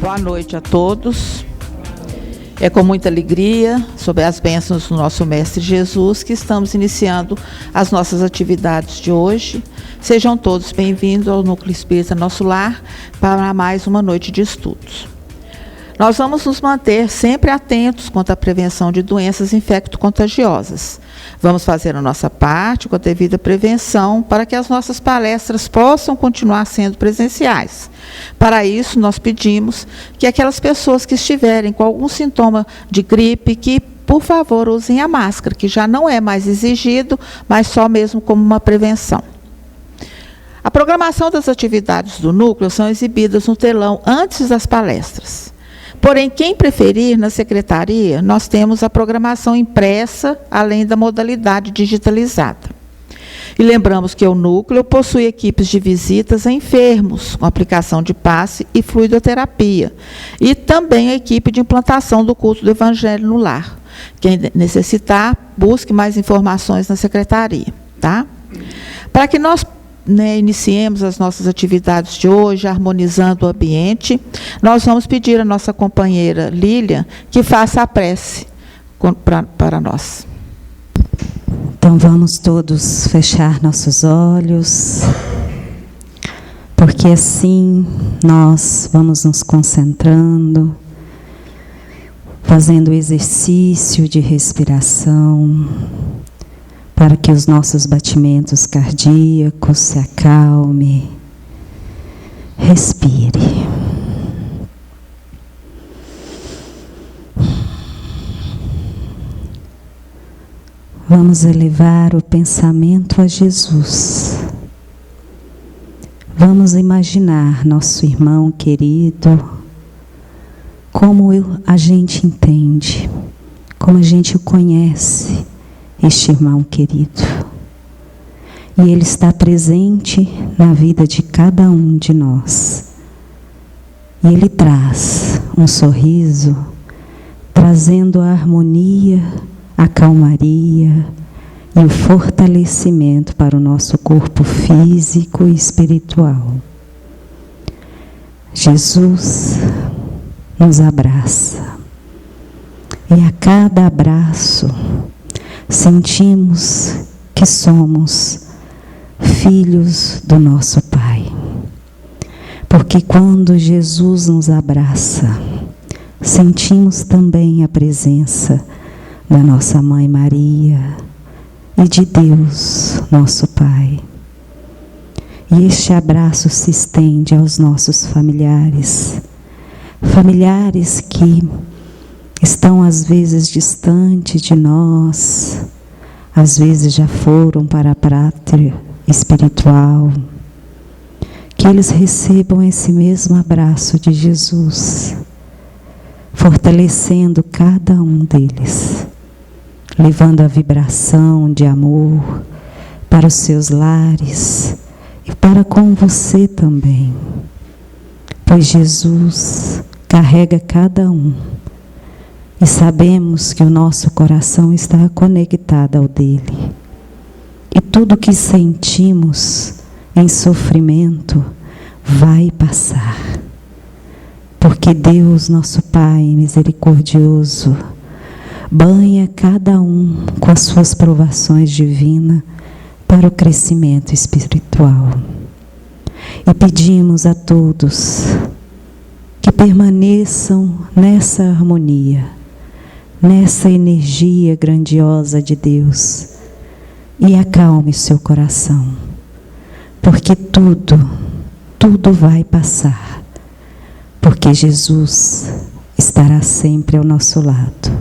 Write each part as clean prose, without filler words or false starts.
Boa noite a todos. É com muita alegria, sob as bênçãos do nosso Mestre Jesus, que estamos iniciando as nossas atividades de hoje. Sejam todos bem-vindos ao Núcleo Espírita Nosso Lar para mais uma noite de estudos. Nós vamos nos manter sempre atentos quanto à prevenção de doenças infecto-contagiosas. Vamos fazer a nossa parte com a devida prevenção para que as nossas palestras possam continuar sendo presenciais. Para isso, nós pedimos que aquelas pessoas que estiverem com algum sintoma de gripe, que, por favor, usem a máscara, que já não é mais exigido, mas só mesmo como uma prevenção. A programação das atividades do núcleo são exibidas no telão antes das palestras. Porém, quem preferir, na secretaria, nós temos a programação impressa, além da modalidade digitalizada. E lembramos que o núcleo possui equipes de visitas a enfermos, com aplicação de passe e fluidoterapia, e também a equipe de implantação do culto do Evangelho no lar. Quem necessitar, busque mais informações na secretaria, tá? Para que nós iniciemos as nossas atividades de hoje, harmonizando o ambiente, nós vamos pedir à nossa companheira Lília que faça a prece para nós. Então vamos todos fechar nossos olhos, porque assim nós vamos nos concentrando, fazendo exercício de respiração, para que os nossos batimentos cardíacos se acalmem. Respire. Vamos elevar o pensamento a Jesus. Vamos imaginar nosso irmão querido, como a gente entende, como a gente o conhece, este irmão querido. E ele está presente na vida de cada um de nós. E ele traz um sorriso, trazendo a harmonia, a calmaria e o fortalecimento para o nosso corpo físico e espiritual. Jesus nos abraça. E a cada abraço, sentimos que somos filhos do nosso Pai. Porque quando Jesus nos abraça, sentimos também a presença da nossa Mãe Maria e de Deus, nosso Pai. E este abraço se estende aos nossos familiares, familiares que estão às vezes distantes de nós, às vezes já foram para a pátria espiritual, que eles recebam esse mesmo abraço de Jesus, fortalecendo cada um deles, levando a vibração de amor para os seus lares e para com você também, pois Jesus carrega cada um. E sabemos que o nosso coração está conectado ao dele. E tudo que sentimos em sofrimento vai passar. Porque Deus, nosso Pai misericordioso, banha cada um com as suas provações divinas para o crescimento espiritual. E pedimos a todos que permaneçam nessa harmonia, nessa energia grandiosa de Deus, e acalme seu coração, porque tudo vai passar, porque Jesus estará sempre ao nosso lado,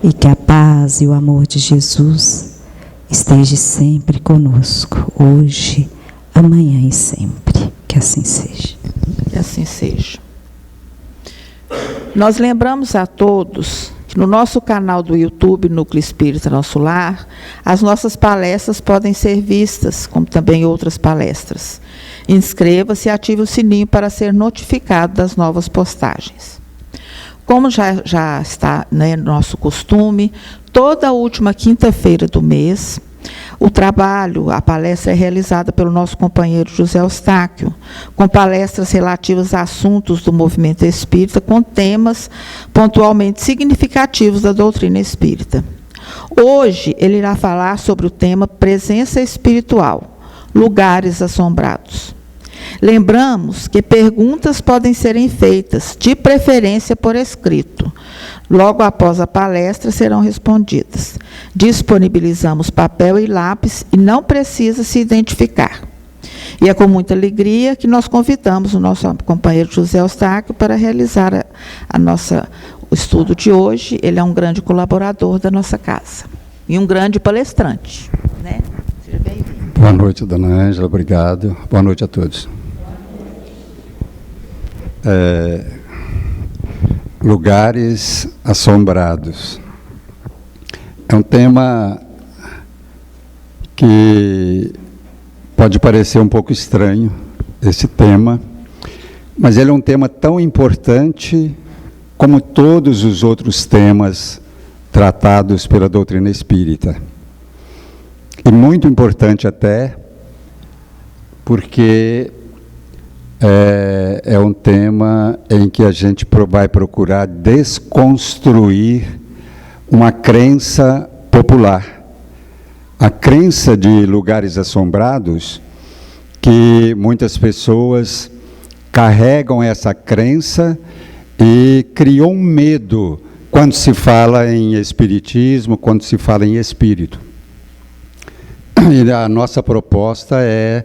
e que a paz e o amor de Jesus esteja sempre conosco, hoje, amanhã e sempre. Que assim seja. Que assim seja. Nós lembramos a todos que no nosso canal do YouTube, Núcleo Espírita Nosso Lar, as nossas palestras podem ser vistas, como também outras palestras. Inscreva-se e ative o sininho para ser notificado das novas postagens. Como já está, nosso costume, toda a última quinta-feira do mês, O trabalho, a palestra é realizada pelo nosso companheiro José Eustáquio, com palestras relativas a assuntos do movimento espírita, com temas pontualmente significativos da doutrina espírita. Hoje, ele irá falar sobre o tema Presença Espiritual, Lugares Assombrados. Lembramos que perguntas podem serem feitas, de preferência por escrito. Logo após a palestra serão respondidas. Disponibilizamos papel e lápis e não precisa se identificar. E é com muita alegria que nós convidamos o nosso companheiro José Eustáquio para realizar o estudo de hoje. Ele é um grande colaborador da nossa casa e um grande palestrante, né? Seja bem-vindo. Boa noite, dona Ângela, obrigado. Boa noite a todos. Lugares assombrados. É um tema que pode parecer um pouco estranho, esse tema, mas ele é um tema tão importante como todos os outros temas tratados pela doutrina espírita. E muito importante até, porque é um tema em que a gente vai procurar desconstruir uma crença popular. A crença de lugares assombrados, que muitas pessoas carregam essa crença e criam um medo quando se fala em espiritismo, quando se fala em espírito. E a nossa proposta é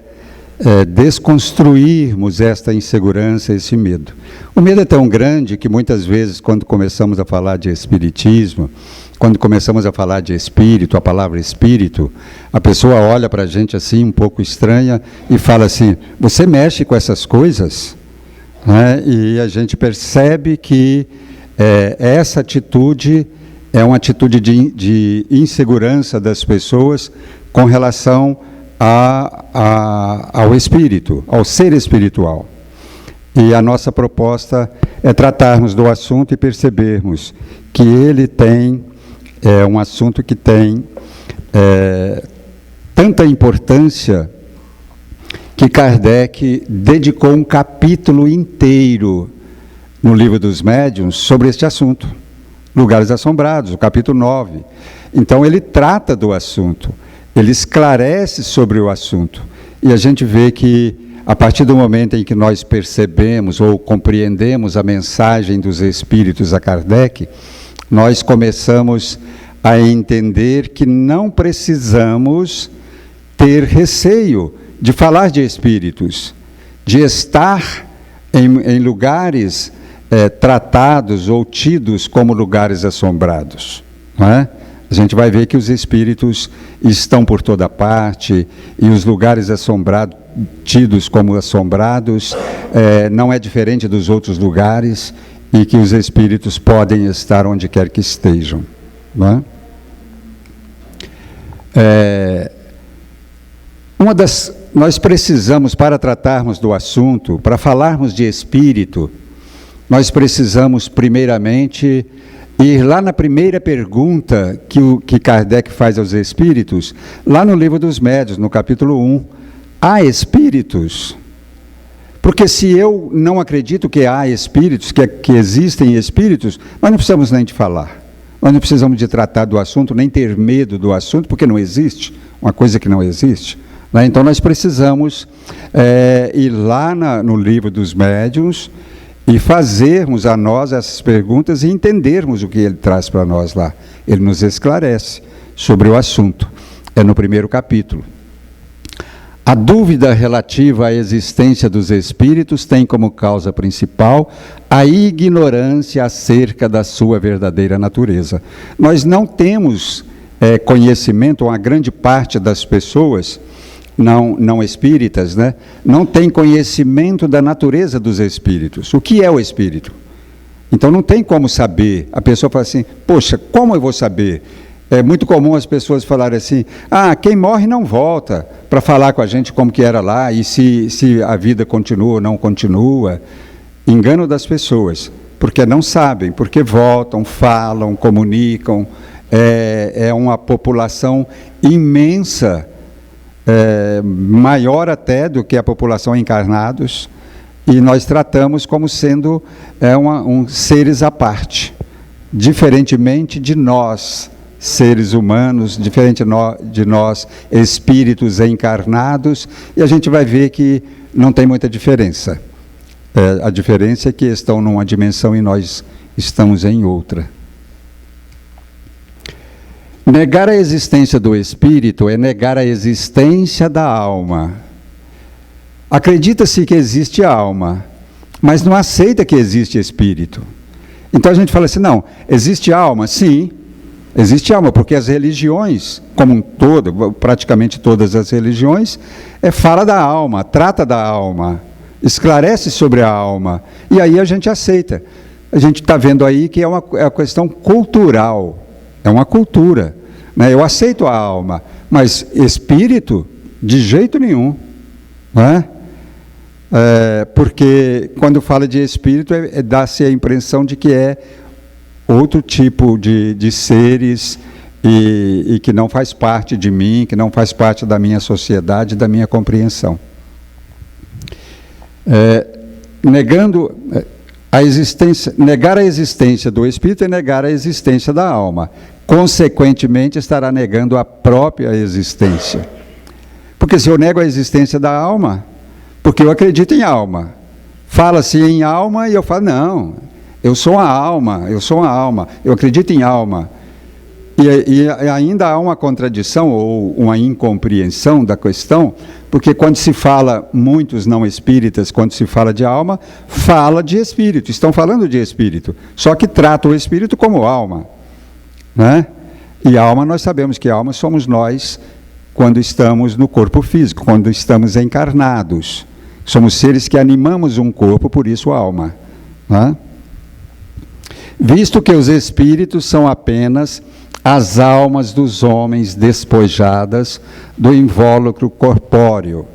desconstruirmos esta insegurança, esse medo. O medo é tão grande que muitas vezes, quando começamos a falar de espiritismo, quando começamos a falar de espírito, a palavra espírito, a pessoa olha para a gente assim, um pouco estranha, e fala assim: você mexe com essas coisas? Né? E a gente percebe que essa atitude é uma atitude de insegurança das pessoas com relação ao espírito, ao ser espiritual. E a nossa proposta é tratarmos do assunto e percebermos que ele é um assunto que tem tanta importância que Kardec dedicou um capítulo inteiro no Livro dos Médiuns sobre este assunto, Lugares Assombrados, o capítulo 9. Então ele trata do assunto, ele esclarece sobre o assunto, e a gente vê que, a partir do momento em que nós percebemos ou compreendemos a mensagem dos Espíritos a Kardec, nós começamos a entender que não precisamos ter receio de falar de Espíritos, de estar em lugares tratados ou tidos como lugares assombrados, não é? A gente vai ver que os espíritos estão por toda parte, e os lugares assombrados, tidos como assombrados, não é diferente dos outros lugares, e que os espíritos podem estar onde quer que estejam. Não é? Nós precisamos, para tratarmos do assunto, para falarmos de espírito, nós precisamos primeiramente ir lá na primeira pergunta que Kardec faz aos espíritos, lá no Livro dos Médiuns, no capítulo 1. Há espíritos? Porque se eu não acredito que há espíritos, que existem espíritos, nós não precisamos nem de falar. Nós não precisamos de tratar do assunto, nem ter medo do assunto, porque não existe, uma coisa que não existe. Né? Então nós precisamos ir lá no Livro dos Médiuns e fazermos a nós essas perguntas e entendermos o que ele traz para nós lá. Ele nos esclarece sobre o assunto. É no primeiro capítulo. A dúvida relativa à existência dos espíritos tem como causa principal a ignorância acerca da sua verdadeira natureza. Nós não temos conhecimento, uma grande parte das pessoas não espíritas, né, não tem conhecimento da natureza dos espíritos. O que é o espírito? Então não tem como saber. A pessoa fala assim: poxa, como eu vou saber? É muito comum as pessoas falarem assim: quem morre não volta, para falar com a gente como que era lá, e se a vida continua ou não continua. Engano das pessoas, porque não sabem, porque voltam, falam, comunicam, é uma população imensa, maior até do que a população encarnados, e nós tratamos como sendo seres à parte, diferentemente de nós, seres humanos, diferente de nós, espíritos encarnados, e a gente vai ver que não tem muita diferença. A diferença é que estão numa dimensão e nós estamos em outra. Negar a existência do espírito é negar a existência da alma. Acredita-se que existe alma, mas não aceita que existe espírito. Então a gente fala assim, não, existe alma? Sim, existe alma, porque as religiões, como um todo, praticamente todas as religiões, fala da alma, trata da alma, esclarece sobre a alma, e aí a gente aceita. A gente está vendo aí que é uma questão cultural, é uma cultura, né? Eu aceito a alma, mas espírito, de jeito nenhum, não é? Porque quando fala de espírito, dá-se a impressão de que é outro tipo de seres e que não faz parte de mim, que não faz parte da minha sociedade, da minha compreensão. Negar a existência do espírito é negar a existência da alma. Consequentemente, estará negando a própria existência. Porque se eu nego a existência da alma, porque eu acredito em alma, fala-se em alma e eu falo, não, eu sou uma alma, eu acredito em alma. E ainda há uma contradição ou uma incompreensão da questão, porque quando se fala, muitos não espíritas, quando se fala de alma, fala de espírito, estão falando de espírito, só que trata o espírito como alma, né? E alma, nós sabemos que alma somos nós quando estamos no corpo físico, quando estamos encarnados. Somos seres que animamos um corpo, por isso alma, né? Visto que os espíritos são apenas as almas dos homens despojadas do invólucro corpóreo.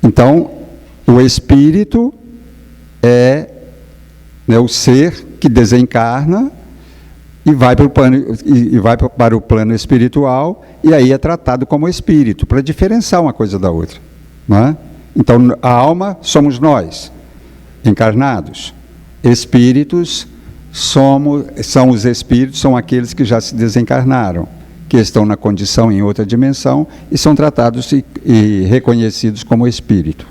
Então, o espírito é o ser que desencarna e vai para o plano espiritual, e aí é tratado como espírito, para diferenciar uma coisa da outra, não é? Então, a alma somos nós, encarnados. Espíritos são os espíritos, são aqueles que já se desencarnaram, que estão na condição em outra dimensão e são tratados e reconhecidos como espírito.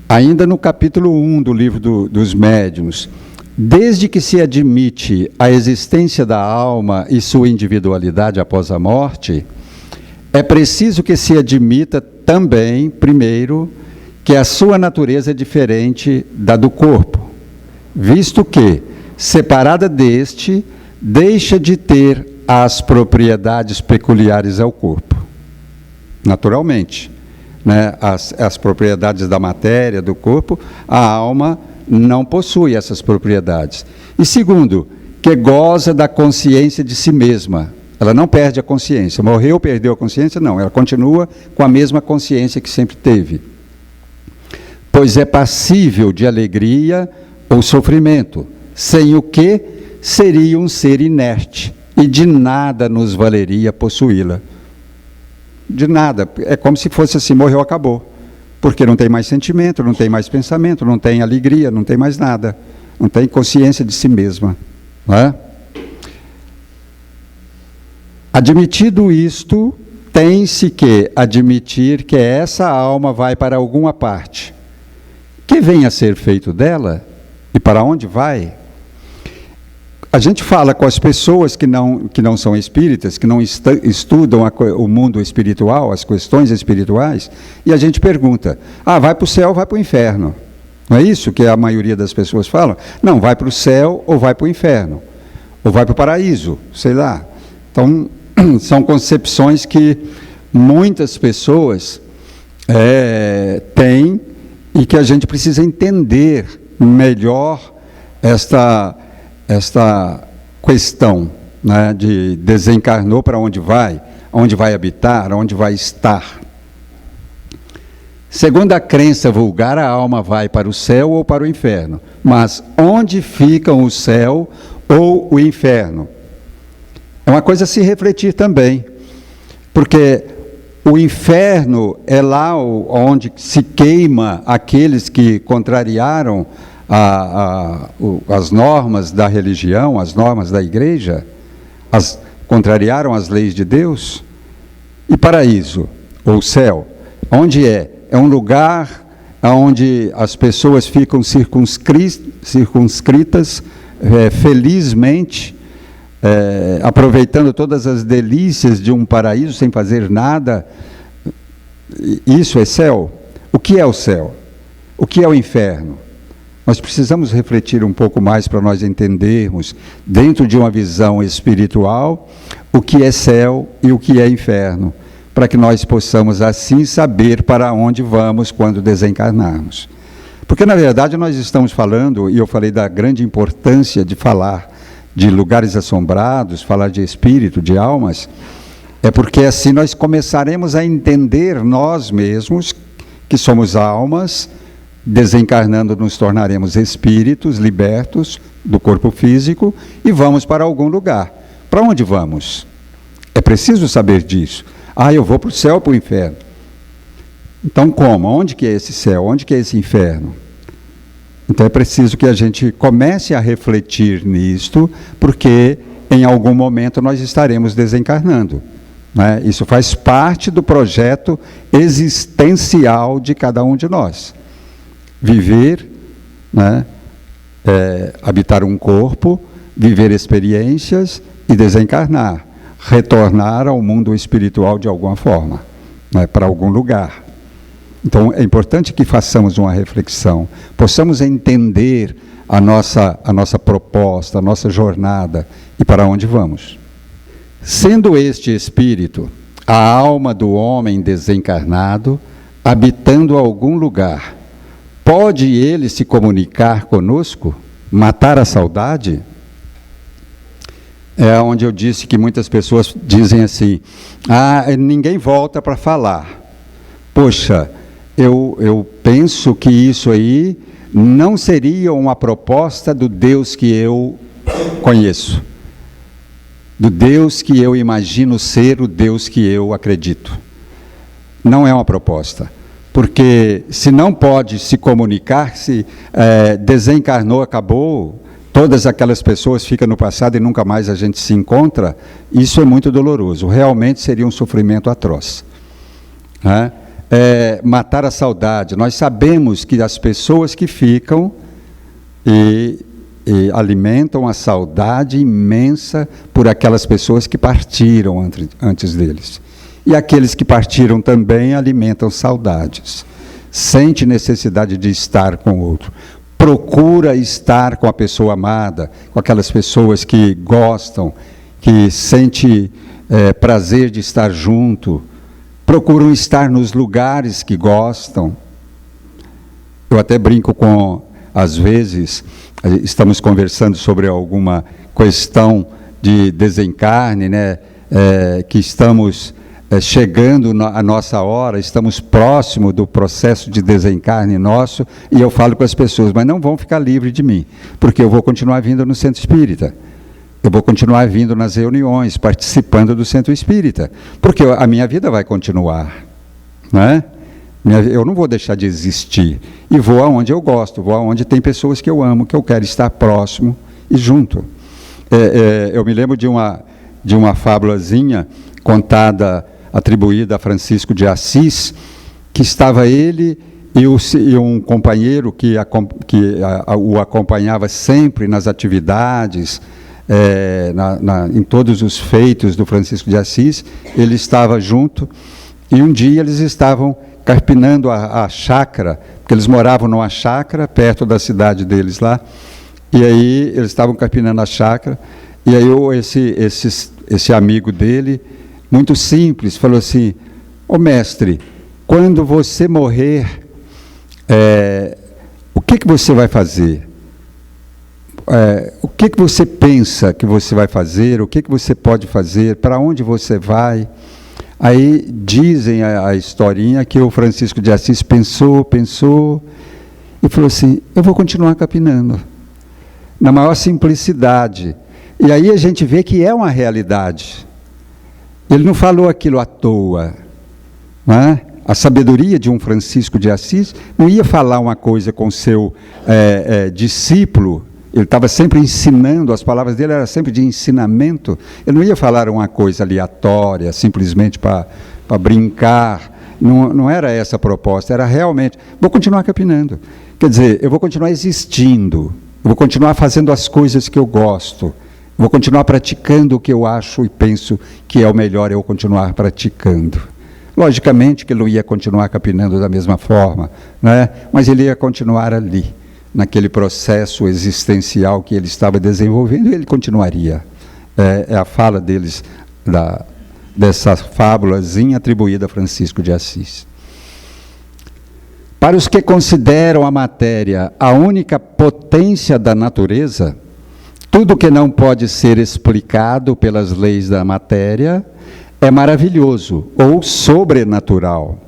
Ainda no capítulo 1 do livro dos médiuns, desde que se admite a existência da alma e sua individualidade após a morte, é preciso que se admita também, primeiro, que a sua natureza é diferente da do corpo, visto que, separada deste, deixa de ter as propriedades peculiares ao corpo. Naturalmente, né? As propriedades da matéria, do corpo, a alma não possui essas propriedades. E segundo, que goza da consciência de si mesma. Ela não perde a consciência. Morreu, perdeu a consciência? Não, ela continua com a mesma consciência que sempre teve. Pois é passível de alegria ou sofrimento, sem o que seria um ser inerte, e de nada nos valeria possuí-la. De nada, é como se fosse assim, morreu, acabou. Porque não tem mais sentimento, não tem mais pensamento, não tem alegria, não tem mais nada. Não tem consciência de si mesma. Não é? Admitido isto, tem-se que admitir que essa alma vai para alguma parte. Que vem a ser feito dela? E para onde vai? A gente fala com as pessoas que não são espíritas, que não estudam o mundo espiritual, as questões espirituais, e a gente pergunta, vai para o céu ou vai para o inferno? Não é isso que a maioria das pessoas falam? Não, vai para o céu ou vai para o inferno, ou vai para o paraíso, sei lá. Então, são concepções que muitas pessoas têm e que a gente precisa entender melhor esta questão, né, de desencarnou para onde vai habitar, onde vai estar. Segundo a crença vulgar, a alma vai para o céu ou para o inferno. Mas onde ficam o céu ou o inferno? É uma coisa a se refletir também, porque o inferno é lá onde se queima aqueles que contrariaram as normas da religião, as normas da igreja, contrariaram as leis de Deus. E paraíso, ou céu, onde é? É um lugar onde as pessoas ficam circunscritas, felizmente, aproveitando todas as delícias de um paraíso sem fazer nada. Isso é céu? O que é o céu? O que é o inferno? Nós precisamos refletir um pouco mais para nós entendermos, dentro de uma visão espiritual, o que é céu e o que é inferno, para que nós possamos assim saber para onde vamos quando desencarnarmos. Porque na verdade nós estamos falando, e eu falei da grande importância de falar de lugares assombrados, falar de espírito, de almas, é porque assim nós começaremos a entender nós mesmos, que somos almas, desencarnando nos tornaremos espíritos libertos do corpo físico e vamos para algum lugar. Para onde vamos? É preciso saber disso. Eu vou para o céu ou para o inferno? Então como? Onde que é esse céu? Onde que é esse inferno? Então é preciso que a gente comece a refletir nisto, porque em algum momento nós estaremos desencarnando, né? Isso faz parte do projeto existencial de cada um de nós. Viver, né? Habitar um corpo, viver experiências e desencarnar. Retornar ao mundo espiritual de alguma forma, né? Para algum lugar. Então é importante que façamos uma reflexão, possamos entender a nossa proposta, a nossa jornada e para onde vamos. Sendo este espírito a alma do homem desencarnado, habitando algum lugar, pode ele se comunicar conosco, matar a saudade? É onde eu disse que muitas pessoas dizem assim, ninguém volta para falar. Poxa, eu penso que isso aí não seria uma proposta do Deus que eu conheço, do Deus que eu imagino ser o Deus que eu acredito. Não é uma proposta, porque se não pode se comunicar, se desencarnou, acabou, todas aquelas pessoas ficam no passado e nunca mais a gente se encontra, isso é muito doloroso, realmente seria um sofrimento atroz, né? Matar a saudade, nós sabemos que as pessoas que ficam e alimentam a saudade imensa por aquelas pessoas que partiram antes deles, e aqueles que partiram também alimentam saudades, sente necessidade de estar com o outro, procura estar com a pessoa amada, com aquelas pessoas que gostam, que sente prazer de estar junto, procuram estar nos lugares que gostam. Eu até brinco às vezes, estamos conversando sobre alguma questão de desencarne, né? Que estamos chegando à nossa hora, estamos próximo do processo de desencarne nosso, e eu falo com as pessoas, mas não vão ficar livres de mim, porque eu vou continuar vindo no centro espírita, eu vou continuar vindo nas reuniões, participando do centro espírita, porque a minha vida vai continuar, né? Eu não vou deixar de existir, e vou aonde eu gosto, vou aonde tem pessoas que eu amo, que eu quero estar próximo e junto. Eu me lembro de uma fábulazinha contada, atribuída a Francisco de Assis, que estava ele e um companheiro que o acompanhava sempre nas atividades, em todos os feitos do Francisco de Assis, ele estava junto, e um dia eles estavam carpinando a chácara, porque eles moravam numa chácara perto da cidade deles lá, e aí eles estavam carpinando a chácara, e aí esse amigo dele, muito simples, falou assim, mestre, quando você morrer, o que você vai fazer? O que você pensa que você vai fazer? O que você pode fazer? Para onde você vai? Aí dizem a historinha que o Francisco de Assis pensou e falou assim: eu vou continuar capinando, na maior simplicidade. E aí a gente vê que é uma realidade. Ele não falou aquilo à toa, não é? A sabedoria de um Francisco de Assis não ia falar uma coisa com seu discípulo. Ele estava sempre ensinando, as palavras dele eram sempre de ensinamento. Ele não ia falar uma coisa aleatória, simplesmente para brincar. Não era essa a proposta, era realmente: vou continuar capinando. Quer dizer, eu vou continuar existindo, eu vou continuar fazendo as coisas que eu gosto, vou continuar praticando o que eu acho e penso que é o melhor eu continuar praticando. Logicamente que ele não ia continuar capinando da mesma forma, né? Mas ele ia continuar ali, naquele processo existencial que ele estava desenvolvendo, e ele continuaria. É a fala deles, dessa fábulazinha atribuída a Francisco de Assis. Para os que consideram a matéria a única potência da natureza, tudo que não pode ser explicado pelas leis da matéria é maravilhoso ou sobrenatural.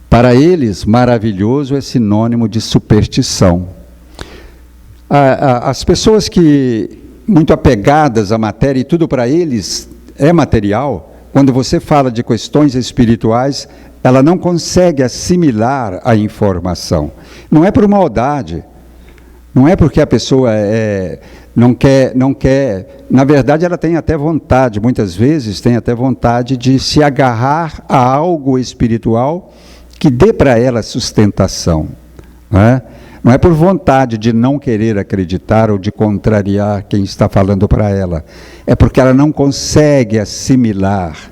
Para eles, maravilhoso é sinônimo de superstição. As pessoas que, muito apegadas à matéria, e tudo para eles é material, quando você fala de questões espirituais, ela não consegue assimilar a informação. Não é por maldade, não é porque a pessoa não quer, na verdade ela tem até vontade, muitas vezes tem até vontade de se agarrar a algo espiritual que dê para ela sustentação. Não é por vontade de não querer acreditar ou de contrariar quem está falando para ela, é porque ela não consegue assimilar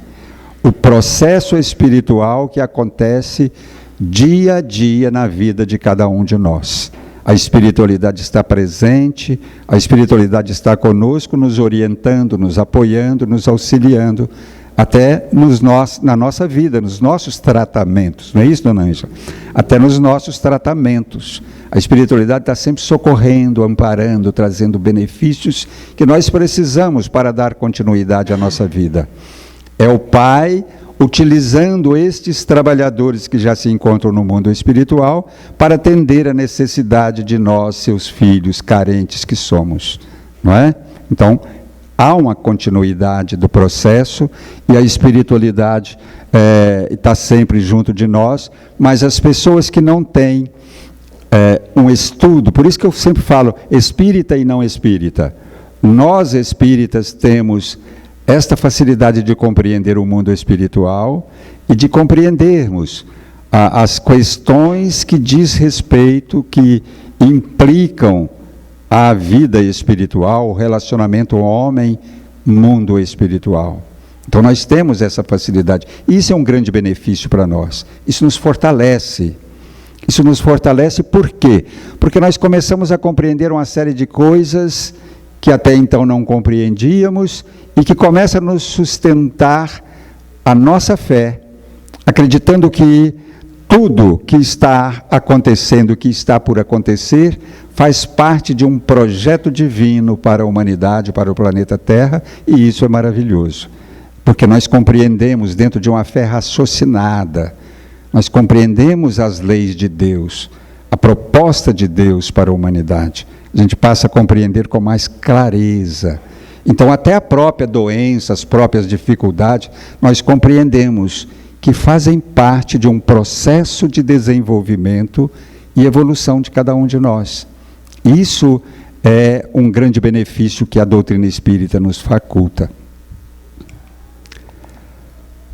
o processo espiritual que acontece dia a dia na vida de cada um de nós. A espiritualidade está presente, a espiritualidade está conosco, nos orientando, nos apoiando, nos auxiliando, até na nossa vida, nos nossos tratamentos. Não é isso, dona Ângela? Até nos nossos tratamentos. A espiritualidade está sempre socorrendo, amparando, trazendo benefícios que nós precisamos para dar continuidade à nossa vida. É o Pai utilizando estes trabalhadores que já se encontram no mundo espiritual para atender a necessidade de nós, seus filhos, carentes que somos, não é? Então, há uma continuidade do processo e a espiritualidade está sempre junto de nós, mas as pessoas que não têm um estudo, por isso que eu sempre falo espírita e não espírita, nós espíritas temos esta facilidade de compreender o mundo espiritual e de compreendermos as questões que diz respeito, que implicam a vida espiritual, o relacionamento homem-mundo espiritual. Então nós temos essa facilidade. Isso é um grande benefício para nós. Isso nos fortalece. Isso nos fortalece por quê? Porque nós começamos a compreender uma série de coisas que até então não compreendíamos e que começa a nos sustentar a nossa fé, acreditando que tudo que está acontecendo, que está por acontecer, faz parte de um projeto divino para a humanidade, para o planeta Terra, e isso é maravilhoso, porque nós compreendemos dentro de uma fé raciocinada, nós compreendemos as leis de Deus, a proposta de Deus para a humanidade. A gente passa a compreender com mais clareza. Então, até a própria doença, as próprias dificuldades, nós compreendemos que fazem parte de um processo de desenvolvimento e evolução de cada um de nós. Isso é um grande benefício que a doutrina espírita nos faculta.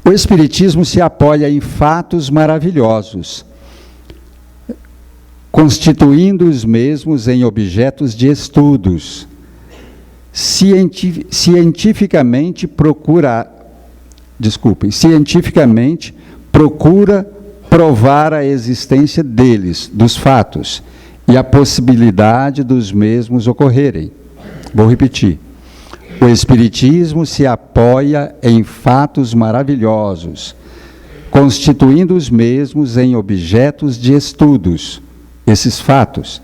O Espiritismo se apoia em fatos maravilhosos, constituindo os mesmos em objetos de estudos. Cientificamente procura provar a existência deles, dos fatos, e a possibilidade dos mesmos ocorrerem. Vou repetir. O Espiritismo se apoia em fatos maravilhosos, constituindo os mesmos em objetos de estudos. Esses fatos,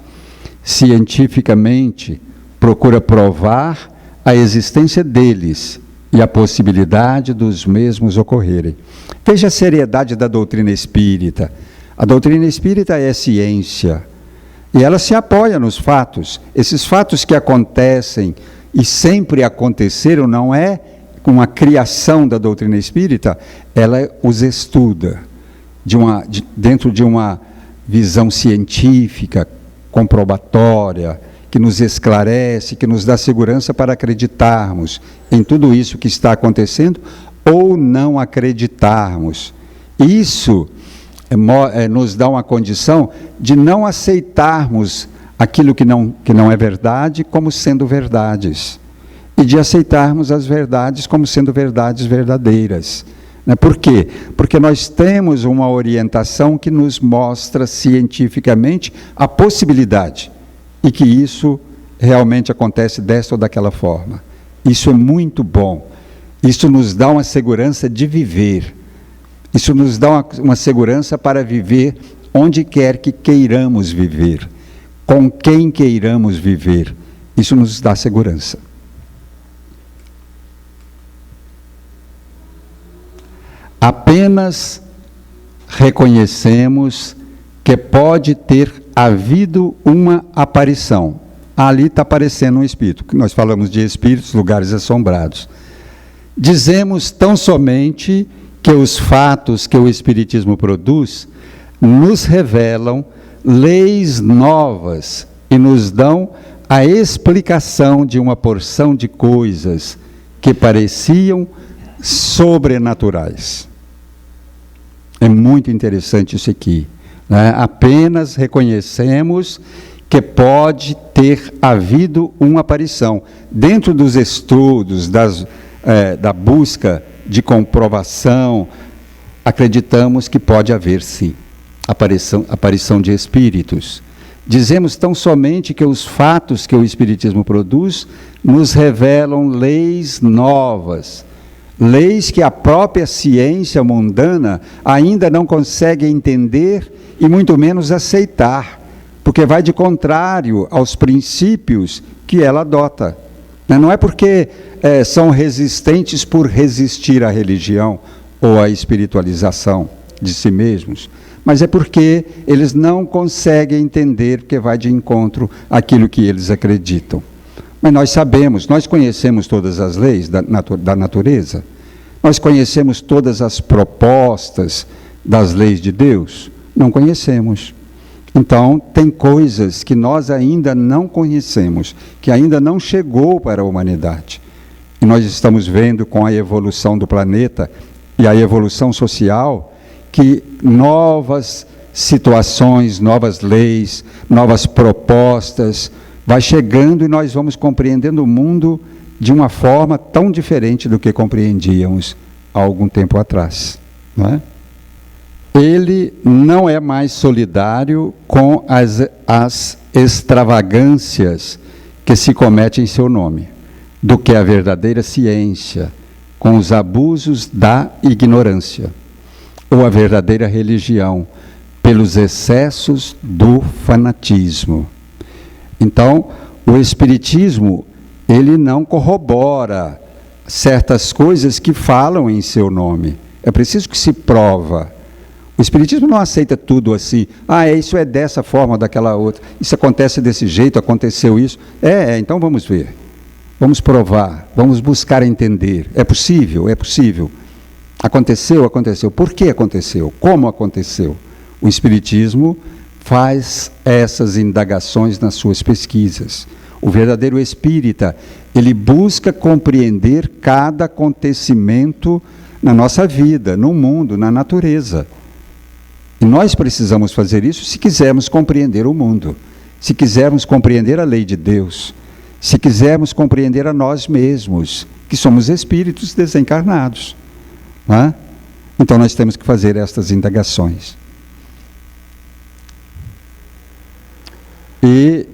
cientificamente, procura provar a existência deles e a possibilidade dos mesmos ocorrerem. Veja a seriedade da doutrina espírita. A doutrina espírita é ciência, e ela se apoia nos fatos. Esses fatos que acontecem e sempre aconteceram, não é com a criação da doutrina espírita, ela os estuda dentro de uma visão científica, comprobatória, que nos esclarece, que nos dá segurança para acreditarmos em tudo isso que está acontecendo ou não acreditarmos. Isso nos dá uma condição de não aceitarmos aquilo que não é verdade como sendo verdades, e de aceitarmos as verdades como sendo verdades verdadeiras. Por quê? Porque nós temos uma orientação que nos mostra cientificamente a possibilidade, e que isso realmente acontece desta ou daquela forma. Isso é muito bom. Isso nos dá uma segurança de viver. Isso nos dá uma segurança para viver onde quer que queiramos viver, com quem queiramos viver. Isso nos dá segurança. Apenas reconhecemos que pode ter havido uma aparição. Ali está aparecendo um espírito, que nós falamos de espíritos, lugares assombrados. Dizemos tão somente que os fatos que o Espiritismo produz nos revelam leis novas e nos dão a explicação de uma porção de coisas que pareciam sobrenaturais. É muito interessante isso aqui. Apenas reconhecemos que pode ter havido uma aparição. Dentro dos estudos, da busca de comprovação, acreditamos que pode haver, sim, aparição de espíritos. Dizemos tão somente que os fatos que o Espiritismo produz nos revelam leis novas, leis que a própria ciência mundana ainda não consegue entender e muito menos aceitar, porque vai de contrário aos princípios que ela adota. Não é porque são resistentes por resistir à religião ou à espiritualização de si mesmos, mas é porque eles não conseguem entender, porque vai de encontro àquilo que eles acreditam. Mas nós sabemos, nós conhecemos todas as leis da natureza, nós conhecemos todas as propostas das leis de Deus? Não conhecemos. Então, tem coisas que nós ainda não conhecemos, que ainda não chegou para a humanidade. E nós estamos vendo com a evolução do planeta e a evolução social, que novas situações, novas leis, novas propostas, vai chegando e nós vamos compreendendo o mundo de uma forma tão diferente do que compreendíamos há algum tempo atrás. Não é? Ele não é mais solidário com as extravagâncias que se cometem em seu nome, do que a verdadeira ciência, com os abusos da ignorância, ou a verdadeira religião, pelos excessos do fanatismo. Então, o Espiritismo, ele não corrobora certas coisas que falam em seu nome. É preciso que se prova. O Espiritismo não aceita tudo assim. Isso é dessa forma ou daquela outra. Isso acontece desse jeito, aconteceu isso. Então vamos ver. Vamos provar, vamos buscar entender. É possível, é possível. Aconteceu, aconteceu. Por que aconteceu? Como aconteceu? O Espiritismo faz essas indagações nas suas pesquisas. O verdadeiro espírita, ele busca compreender cada acontecimento na nossa vida, no mundo, na natureza. E nós precisamos fazer isso se quisermos compreender o mundo, se quisermos compreender a lei de Deus, se quisermos compreender a nós mesmos, que somos espíritos desencarnados. Não é? Então nós temos que fazer estas indagações. E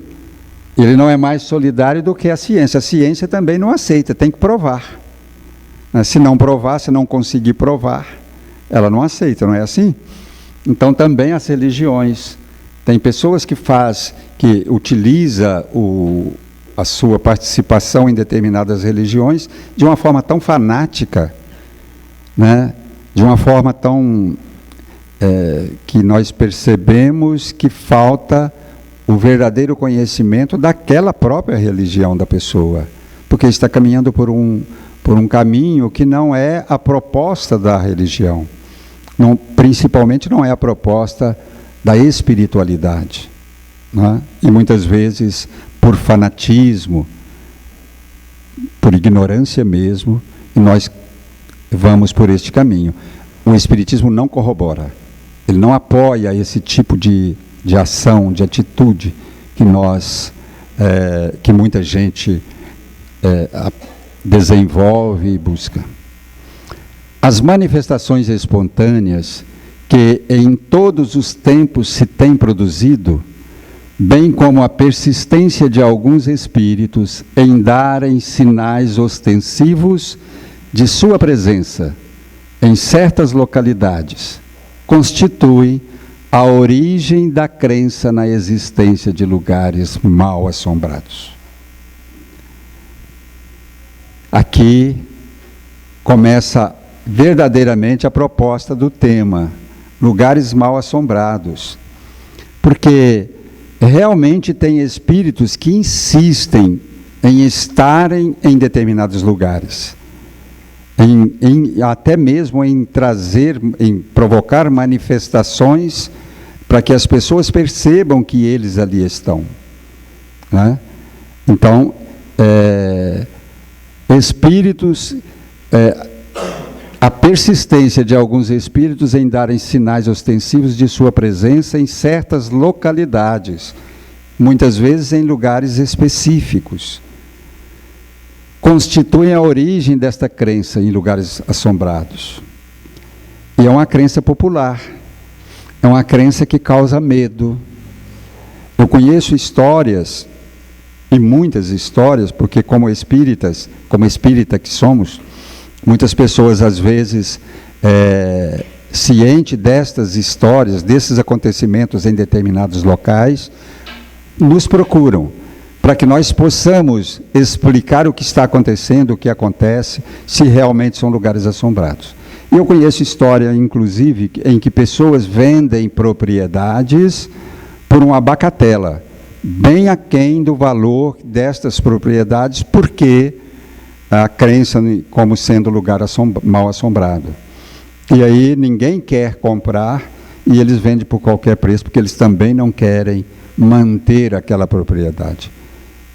ele não é mais solidário do que a ciência. A ciência também não aceita, tem que provar. Se não provar, se não conseguir provar, ela não aceita, não é assim? Então também as religiões. Tem pessoas que utiliza a sua participação em determinadas religiões de uma forma tão fanática, né? De uma forma tão que nós percebemos que falta o verdadeiro conhecimento daquela própria religião da pessoa, porque está caminhando por um caminho que não é a proposta da religião, principalmente não é a proposta da espiritualidade, né? E muitas vezes, por fanatismo, por ignorância mesmo, nós vamos por este caminho. O Espiritismo não corrobora, ele não apoia esse tipo de ação, de atitude que muita gente desenvolve e busca. As manifestações espontâneas que em todos os tempos se têm produzido, bem como a persistência de alguns espíritos em darem sinais ostensivos de sua presença em certas localidades, constitui a origem da crença na existência de lugares mal assombrados. Aqui começa verdadeiramente a proposta do tema, lugares mal assombrados, porque realmente tem espíritos que insistem em estarem em determinados lugares, até mesmo em provocar manifestações para que as pessoas percebam que eles ali estão, né? Então, espíritos, a persistência de alguns espíritos em darem sinais ostensivos de sua presença em certas localidades, muitas vezes em lugares específicos, constituem a origem desta crença em lugares assombrados. E é uma crença popular, é uma crença que causa medo. Eu conheço histórias, e muitas histórias, porque como espírita que somos, muitas pessoas às vezes, ciente destas histórias, desses acontecimentos em determinados locais, nos procuram, para que nós possamos explicar o que está acontecendo, o que acontece, se realmente são lugares assombrados. Eu conheço história, inclusive, em que pessoas vendem propriedades por uma bagatela, bem aquém do valor destas propriedades, porque a crença como sendo lugar mal assombrado. E aí ninguém quer comprar e eles vendem por qualquer preço, porque eles também não querem manter aquela propriedade.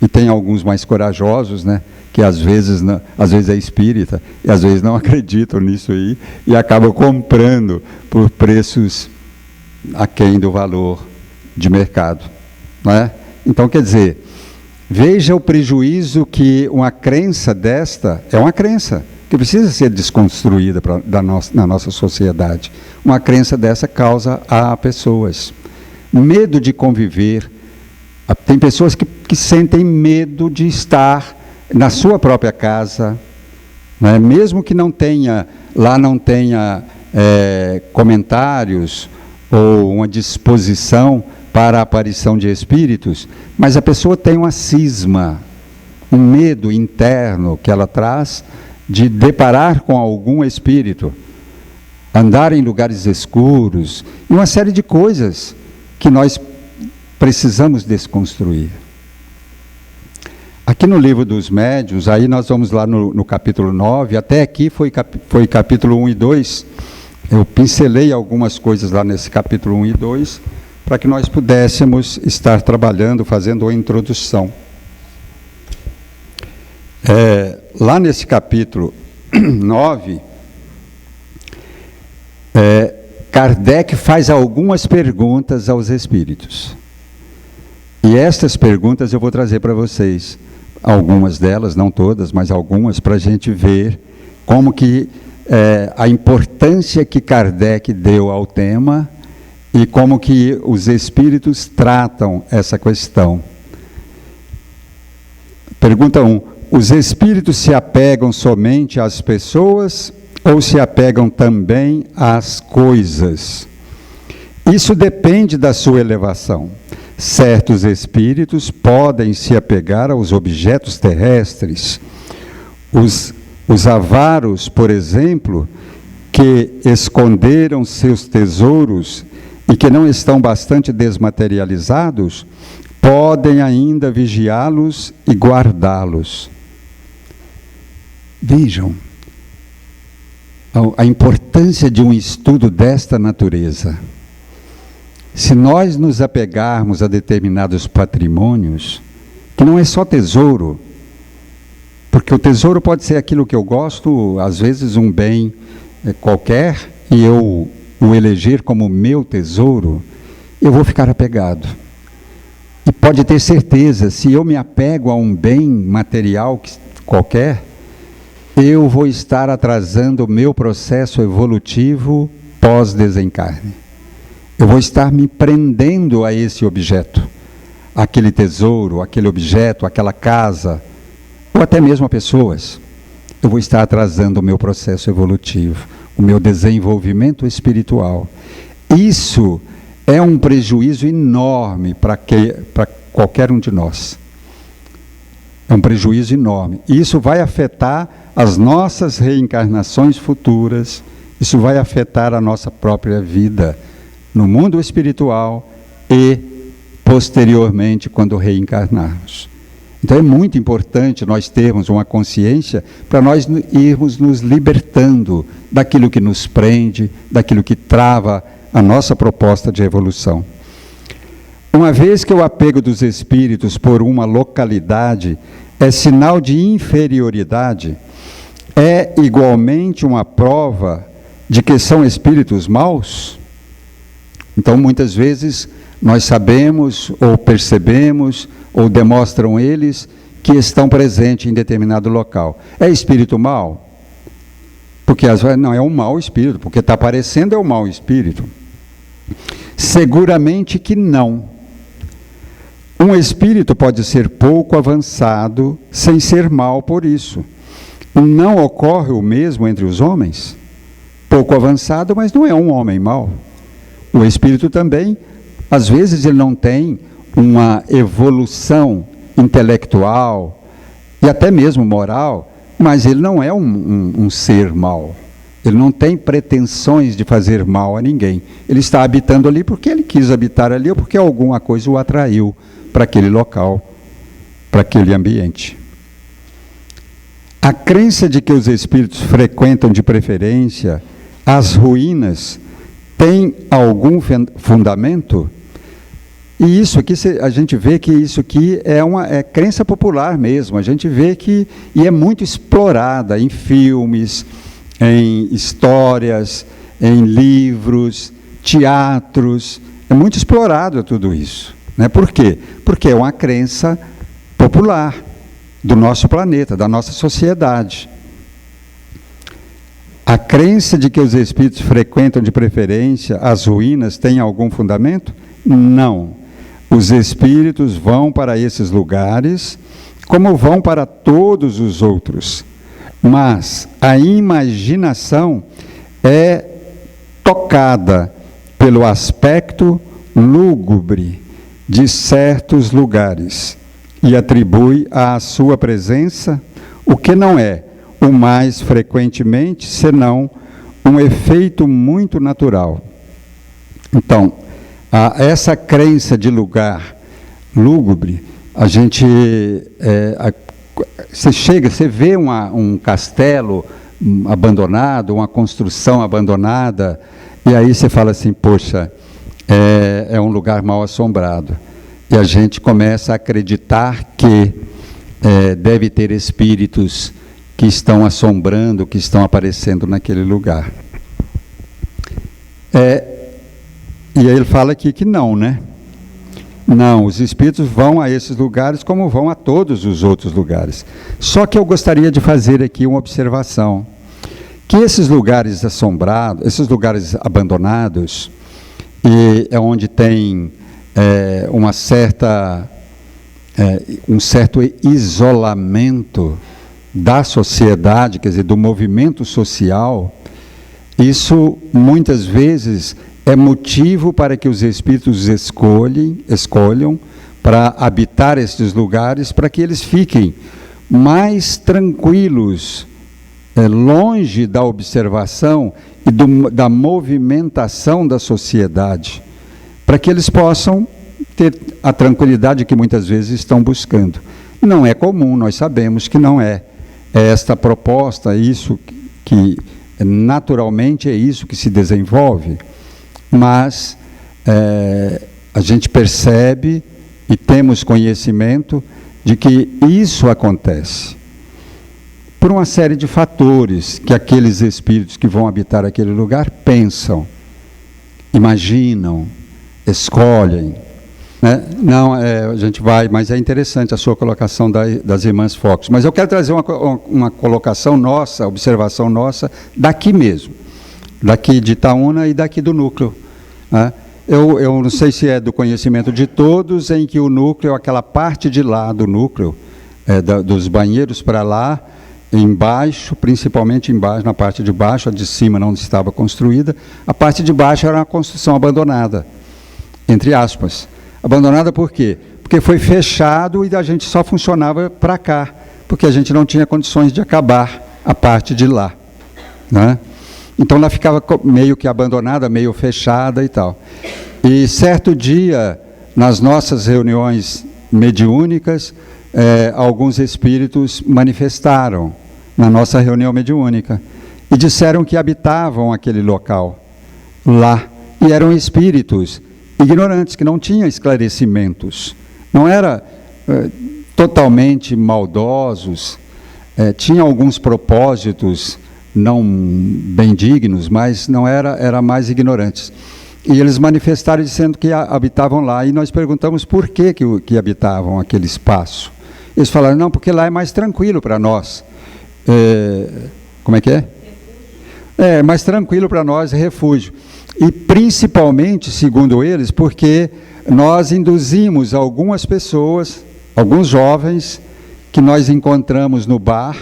E tem alguns mais corajosos, né, que às vezes é espírita, e às vezes não acreditam nisso aí, e acabam comprando por preços aquém do valor de mercado, não é? Então, quer dizer, veja o prejuízo que uma crença desta, é uma crença que precisa ser desconstruída na nossa sociedade. Uma crença dessa causa a pessoas medo de conviver. Tem pessoas que sentem medo de estar na sua própria casa, né? Mesmo que não tenha comentários ou uma disposição para a aparição de espíritos, mas a pessoa tem uma cisma, um medo interno que ela traz de deparar com algum espírito, andar em lugares escuros, e uma série de coisas que nós precisamos desconstruir. Aqui no livro dos médiuns, aí nós vamos lá no capítulo 9, até aqui foi capítulo 1 e 2, eu pincelei algumas coisas lá nesse capítulo 1 e 2, para que nós pudéssemos estar trabalhando, fazendo uma introdução. Lá nesse capítulo 9, Kardec faz algumas perguntas aos espíritos. E estas perguntas eu vou trazer para vocês. Algumas delas, não todas, mas algumas, para a gente ver como que a importância que Kardec deu ao tema e como que os espíritos tratam essa questão. Pergunta 1. Os espíritos se apegam somente às pessoas ou se apegam também às coisas? Isso depende da sua elevação. Certos espíritos podem se apegar aos objetos terrestres. Os avaros, por exemplo, que esconderam seus tesouros e que não estão bastante desmaterializados, podem ainda vigiá-los e guardá-los. Vejam a importância de um estudo desta natureza. Se nós nos apegarmos a determinados patrimônios, que não é só tesouro, porque o tesouro pode ser aquilo que eu gosto, às vezes um bem qualquer, e eu o eleger como meu tesouro, eu vou ficar apegado. E pode ter certeza, se eu me apego a um bem material qualquer, eu vou estar atrasando o meu processo evolutivo pós-desencarne. Eu vou estar me prendendo a esse objeto, aquele tesouro, aquele objeto, aquela casa, ou até mesmo a pessoas. Eu vou estar atrasando o meu processo evolutivo, o meu desenvolvimento espiritual. Isso é um prejuízo enorme para qualquer um de nós. É um prejuízo enorme. Isso vai afetar as nossas reencarnações futuras, isso vai afetar a nossa própria vida no mundo espiritual e, posteriormente, quando reencarnarmos. Então é muito importante nós termos uma consciência para nós irmos nos libertando daquilo que nos prende, daquilo que trava a nossa proposta de evolução. Uma vez que o apego dos espíritos por uma localidade é sinal de inferioridade, é igualmente uma prova de que são espíritos maus? Então, muitas vezes, nós sabemos, ou percebemos, ou demonstram eles, que estão presentes em determinado local. É espírito mau? Porque às vezes não é um mau espírito, porque está aparecendo é um mau espírito. Seguramente que não. Um espírito pode ser pouco avançado, sem ser mau por isso. Não ocorre o mesmo entre os homens? Pouco avançado, mas não é um homem mau. O espírito também, às vezes ele não tem uma evolução intelectual e até mesmo moral, mas ele não é um ser mau. Ele não tem pretensões de fazer mal a ninguém. Ele está habitando ali porque ele quis habitar ali ou porque alguma coisa o atraiu para aquele local, para aquele ambiente. A crença de que os espíritos frequentam de preferência as ruínas tem algum fundamento? E isso aqui, a gente vê que isso aqui é crença popular mesmo. A gente vê que, e é muito explorada em filmes, em histórias, em livros, teatros. É muito explorado tudo isso. Né? Por quê? Porque é uma crença popular do nosso planeta, da nossa sociedade. A crença de que os espíritos frequentam de preferência as ruínas tem algum fundamento? Não. Os espíritos vão para esses lugares como vão para todos os outros. Mas a imaginação é tocada pelo aspecto lúgubre de certos lugares e atribui à sua presença o que não é, o mais frequentemente, senão um efeito muito natural. Então, essa crença de lugar lúgubre, a gente, você vê um castelo abandonado, uma construção abandonada, e aí você fala assim, poxa, é um lugar mal assombrado. E a gente começa a acreditar que deve ter espíritos que estão assombrando, que estão aparecendo naquele lugar. E aí ele fala aqui que não, né? Não, os espíritos vão a esses lugares como vão a todos os outros lugares. Só que eu gostaria de fazer aqui uma observação, que esses lugares assombrados, esses lugares abandonados, e é onde tem um certo isolamento da sociedade, quer dizer, do movimento social, isso muitas vezes é motivo para que os espíritos escolham para habitar estes lugares, para que eles fiquem mais tranquilos, longe da observação e da movimentação da sociedade, para que eles possam ter a tranquilidade que muitas vezes estão buscando. Não é comum, nós sabemos que não é. É esta proposta, isso que naturalmente é isso que se desenvolve, mas a gente percebe e temos conhecimento de que isso acontece por uma série de fatores que aqueles espíritos que vão habitar aquele lugar pensam, imaginam, escolhem. Né? Não, a gente vai, mas é interessante a sua colocação das irmãs Fox. Mas eu quero trazer uma colocação nossa, observação nossa, daqui mesmo, daqui de Itaúna e daqui do núcleo. Né? Eu não sei se é do conhecimento de todos, em que o núcleo, aquela parte de lá do núcleo, dos banheiros para lá, embaixo, principalmente embaixo, na parte de baixo, a de cima não estava construída, a parte de baixo era uma construção abandonada, entre aspas. Abandonada por quê? Porque foi fechado e a gente só funcionava para cá, porque a gente não tinha condições de acabar a parte de lá. Né? Então ela ficava meio que abandonada, meio fechada e tal. E certo dia, nas nossas reuniões mediúnicas, alguns espíritos manifestaram na nossa reunião mediúnica e disseram que habitavam aquele local lá, e eram espíritos ignorantes, que não tinham esclarecimentos, não eram totalmente maldosos, tinham alguns propósitos não bem dignos, mas não era mais ignorantes. E eles manifestaram dizendo que habitavam lá, e nós perguntamos por que habitavam aquele espaço. Eles falaram, não, porque lá é mais tranquilo para nós. Como é que é? É mais tranquilo para nós, é refúgio. E principalmente, segundo eles, porque nós induzimos algumas pessoas, alguns jovens, que nós encontramos no bar,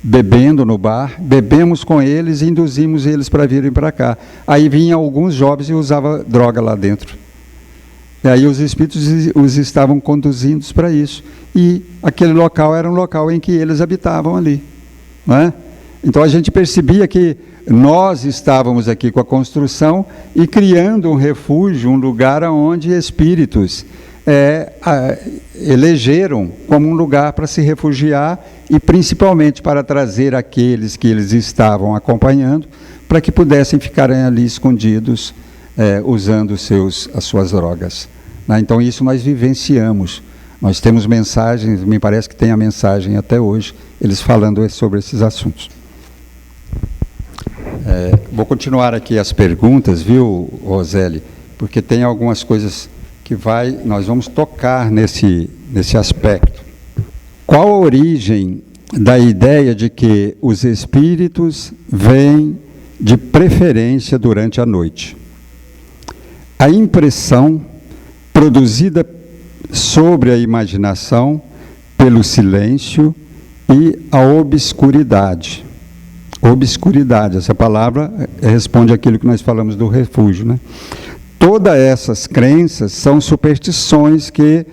bebendo no bar, bebemos com eles e induzimos eles para virem para cá. Aí vinham alguns jovens e usavam droga lá dentro. E aí os espíritos os estavam conduzindo para isso. E aquele local era um local em que eles habitavam ali. Não é? Então a gente percebia que nós estávamos aqui com a construção e criando um refúgio, um lugar onde espíritos elegeram como um lugar para se refugiar e principalmente para trazer aqueles que eles estavam acompanhando para que pudessem ficar ali escondidos usando as suas drogas. Né? Então isso nós vivenciamos. Nós temos mensagens, me parece que tem a mensagem até hoje, eles falando sobre esses assuntos. Vou continuar aqui as perguntas, viu, Roseli? Porque tem algumas coisas que nós vamos tocar nesse aspecto. Qual a origem da ideia de que os espíritos vêm de preferência durante a noite? A impressão produzida sobre a imaginação pelo silêncio e a obscuridade. Obscuridade, essa palavra responde àquilo que nós falamos do refúgio, né? Todas essas crenças são superstições que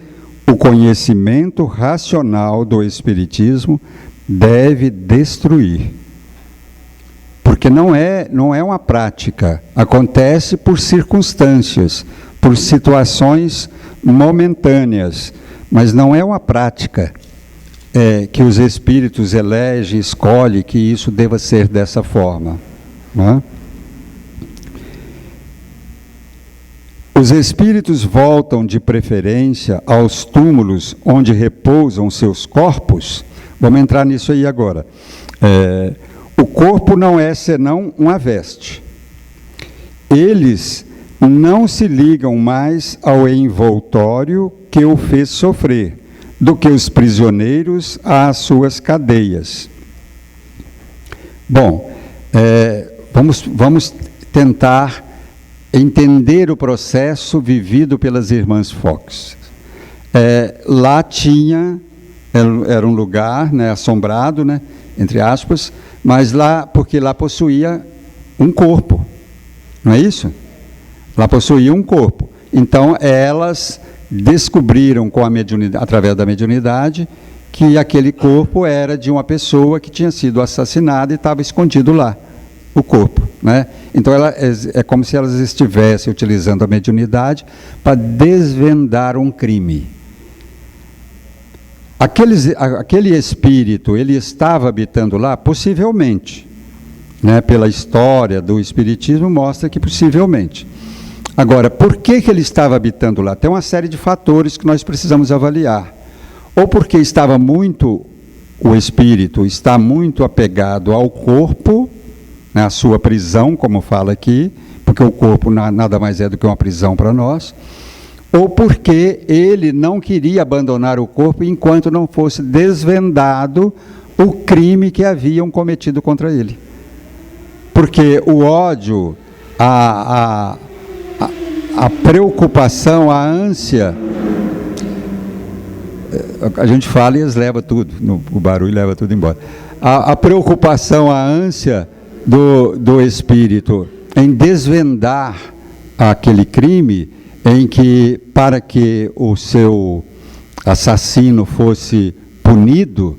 o conhecimento racional do Espiritismo deve destruir. Porque não é uma prática, acontece por circunstâncias, por situações momentâneas, mas não é uma prática que os espíritos elegem, escolhem que isso deva ser dessa forma. Não é? Os espíritos voltam de preferência aos túmulos onde repousam seus corpos. Vamos entrar nisso aí agora. O corpo não é senão uma veste. Eles não se ligam mais ao envoltório que o fez sofrer, do que os prisioneiros às suas cadeias. Bom, vamos tentar entender o processo vivido pelas irmãs Fox. Lá era um lugar, né, assombrado, né, entre aspas, mas porque lá possuía um corpo, não é isso? Lá possuía um corpo. Então, elas descobriram com a mediunidade, através da mediunidade, que aquele corpo era de uma pessoa que tinha sido assassinada e estava escondido lá, o corpo, né? Então é como se elas estivessem utilizando a mediunidade para desvendar um crime. Aquele espírito, ele estava habitando lá? Possivelmente, né? Pela história do espiritismo mostra que possivelmente. Agora, por que ele estava habitando lá? Tem uma série de fatores que nós precisamos avaliar. Ou porque o espírito está muito apegado ao corpo, né, a sua prisão, como fala aqui, porque o corpo nada mais é do que uma prisão para nós, ou porque ele não queria abandonar o corpo enquanto não fosse desvendado o crime que haviam cometido contra ele. Porque o ódio, a preocupação, a ânsia, a gente fala e eles levam tudo, o barulho leva tudo embora. A preocupação, a ânsia do espírito em desvendar aquele crime, para que o seu assassino fosse punido,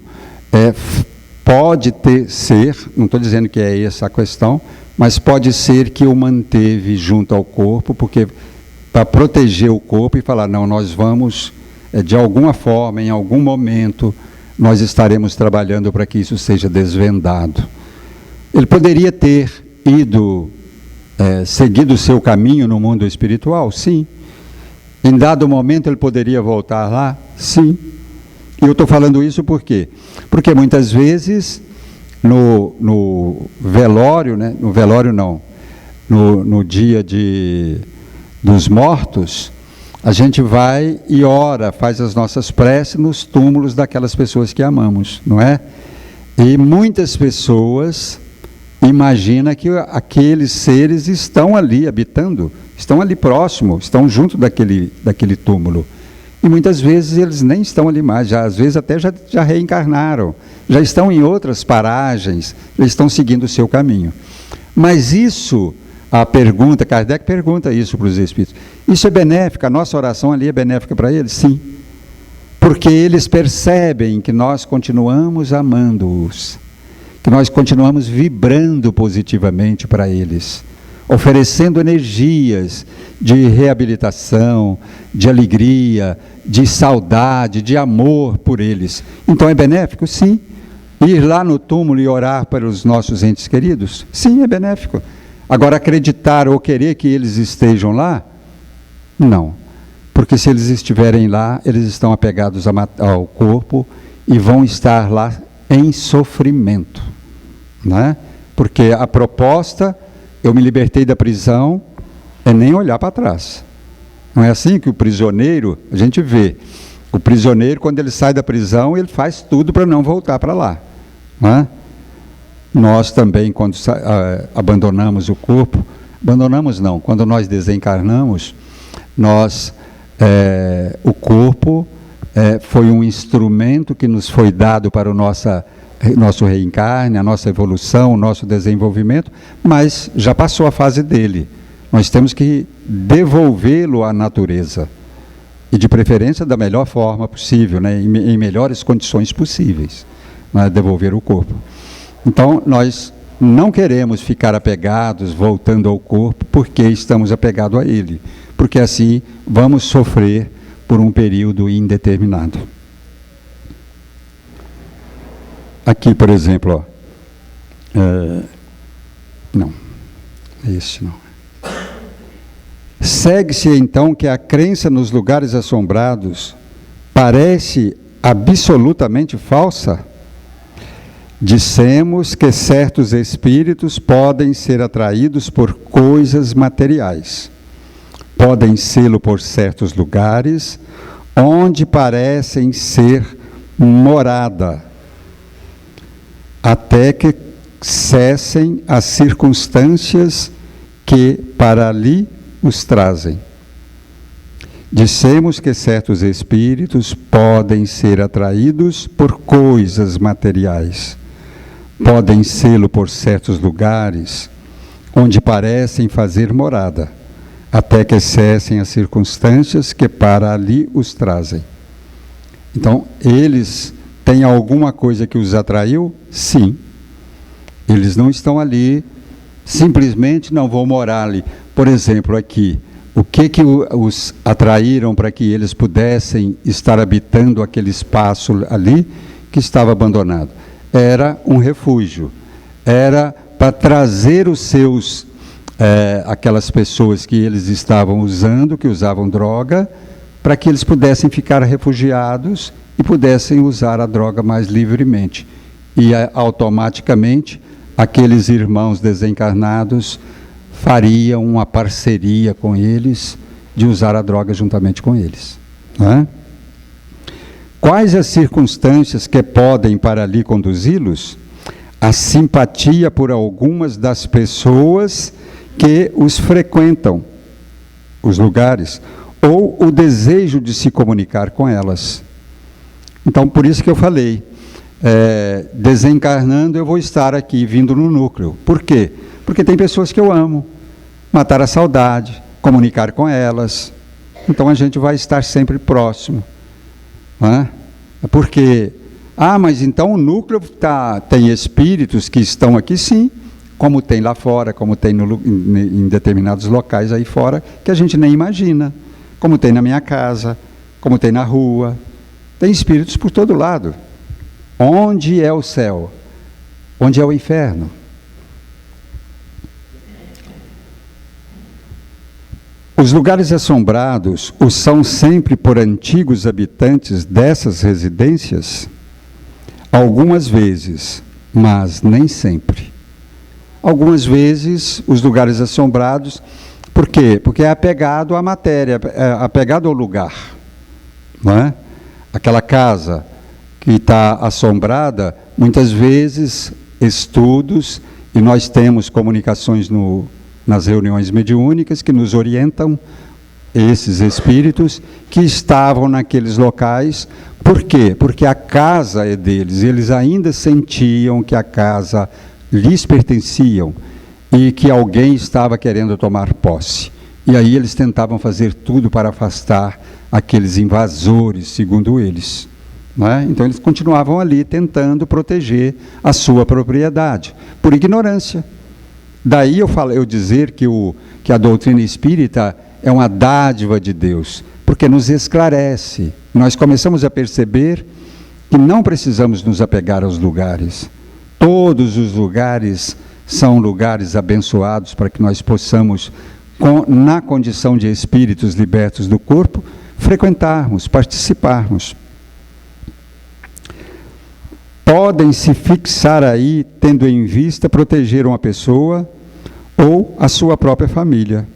pode ser, não estou dizendo que é essa a questão, mas pode ser que o manteve junto ao corpo, porque para proteger o corpo e falar, não, nós vamos, de alguma forma, em algum momento, nós estaremos trabalhando para que isso seja desvendado. Ele poderia ter seguido o seu caminho no mundo espiritual? Sim. Em dado momento ele poderia voltar lá? Sim. E eu estou falando isso por quê? Porque muitas vezes no velório, né? No velório não, no dia dos mortos, a gente vai e ora, faz as nossas preces nos túmulos daquelas pessoas que amamos, não é? E muitas pessoas imaginam que aqueles seres estão ali habitando, estão ali próximo, estão junto daquele túmulo. E muitas vezes eles nem estão ali mais, às vezes até já reencarnaram, já estão em outras paragens, eles estão seguindo o seu caminho. Mas isso, Kardec pergunta isso para os espíritos, isso é benéfico? A nossa oração ali é benéfica para eles? Sim. Porque eles percebem que nós continuamos amando-os, que nós continuamos vibrando positivamente para eles, oferecendo energias de reabilitação, de alegria, de saudade, de amor por eles. Então é benéfico? Sim. Ir lá no túmulo e orar para os nossos entes queridos? Sim, é benéfico. Agora, acreditar ou querer que eles estejam lá? Não. Porque se eles estiverem lá, eles estão apegados ao corpo e vão estar lá em sofrimento, né? Porque a proposta, eu me libertei da prisão, é nem olhar para trás. Não é assim que o prisioneiro, a gente vê, o prisioneiro quando ele sai da prisão, ele faz tudo para não voltar para lá, né? Nós também, quando abandonamos o corpo, quando nós desencarnamos, o corpo foi um instrumento que nos foi dado para o nosso reencarne, a nossa evolução, o nosso desenvolvimento, mas já passou a fase dele. Nós temos que devolvê-lo à natureza, e de preferência da melhor forma possível, né? Em melhores condições possíveis, né? Devolver o corpo. Então, nós não queremos ficar apegados, voltando ao corpo, porque estamos apegados a ele, porque assim vamos sofrer por um período indeterminado. Aqui, por exemplo, não, este não. Segue-se então que a crença nos lugares assombrados parece absolutamente falsa? Dissemos que certos espíritos podem ser atraídos por coisas materiais, podem sê-lo por certos lugares onde parecem ser morada, até que cessem as circunstâncias que para ali os trazem. Dissemos que certos espíritos podem ser atraídos por coisas materiais, podem sê-lo por certos lugares onde parecem fazer morada, até que cessem as circunstâncias que para ali os trazem. Então, eles têm alguma coisa que os atraiu? Sim. Eles não estão ali, simplesmente não vão morar ali. Por exemplo, aqui, o que os atraíram para que eles pudessem estar habitando aquele espaço ali que estava abandonado? Era um refúgio, era para trazer os seus, aquelas pessoas que eles estavam usando, que usavam droga, para que eles pudessem ficar refugiados e pudessem usar a droga mais livremente. E automaticamente aqueles irmãos desencarnados fariam uma parceria com eles de usar a droga juntamente com eles. Não é? Quais as circunstâncias que podem para ali conduzi-los? A simpatia por algumas das pessoas que os frequentam, os lugares, ou o desejo de se comunicar com elas. Então, por isso que eu falei, desencarnando eu vou estar aqui, vindo no núcleo. Por quê? Porque tem pessoas que eu amo, matar a saudade, comunicar com elas. Então a gente vai estar sempre próximo. Não é? Porque, mas então o núcleo tem espíritos que estão aqui, sim, como tem lá fora, como tem em determinados locais aí fora, que a gente nem imagina. Como tem na minha casa, como tem na rua. Tem espíritos por todo lado. Onde é o céu? Onde é o inferno? Os lugares assombrados os são sempre por antigos habitantes dessas residências? Algumas vezes, mas nem sempre. Algumas vezes, os lugares assombrados, por quê? Porque é apegado à matéria, é apegado ao lugar. Não é? Aquela casa que está assombrada, muitas vezes, estudos, e nós temos comunicações nas reuniões mediúnicas que nos orientam, esses espíritos que estavam naqueles locais. Por quê? Porque a casa é deles, eles ainda sentiam que a casa lhes pertenciam e que alguém estava querendo tomar posse. E aí eles tentavam fazer tudo para afastar aqueles invasores, segundo eles. Não é? Então eles continuavam ali tentando proteger a sua propriedade, por ignorância. Daí eu dizer que a doutrina espírita é uma dádiva de Deus, porque nos esclarece. Nós começamos a perceber que não precisamos nos apegar aos lugares. Todos os lugares são lugares abençoados para que nós possamos, na condição de espíritos libertos do corpo, frequentarmos, participarmos. Podem se fixar aí, tendo em vista proteger uma pessoa ou a sua própria família.